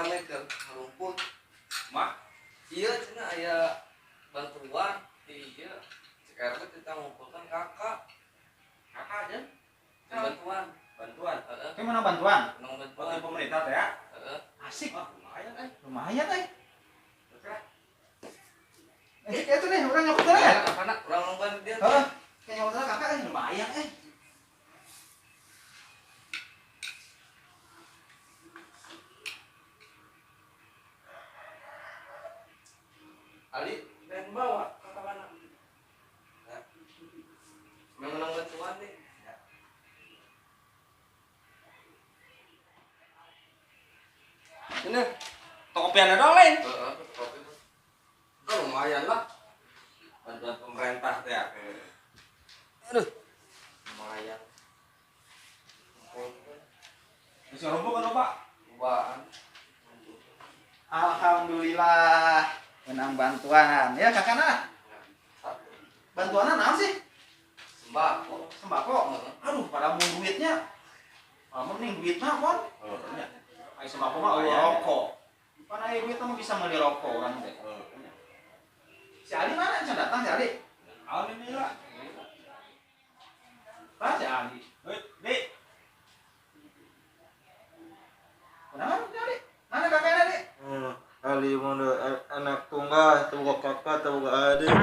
rame ke rumput. Mak, Iya cenah aya bantuan iya. Sekarang kita ngumpulkan kakak. kakak aja. Bantuan. Bantuan. Heeh. Itu mana bantuan? Nang Bantuan bantuan. pemerintah teh ya. Heeh. Asik. Lumayan Lumayan Terus ya. Kayak itu nih, orang nyambut ya? Apa nak kurang ngemban dia. Heeh. Kayak nyambut kakak lumayan Ali pengen bawa kakak mana? Mengenang bantuan nih. Ini tokopian dong lain. Heeh, kopi. Oh, lumayan lah. Bantuan pemerintah teh ya. Aduh. Lumayan. Bisa rumput kan, Pak? Cobaan. Alhamdulillah menang bantuan. Ya kakak nah. Bantuannya naon sih? Sembako. Sembako. Aduh, pada mau duitnya. Kamu nih duitnya kon. Heeh. Ai sembako mah rokok. Pan aya duit mah bisa meuli rokok orang teh. Si Ali mana? Can datang si Ali. Ali ini lah. Tah si Ali. Dik. Kunaon si Ali? Mana kakaknya Dik? Ali mau anak tunggal, tuh kakak, tuh adik.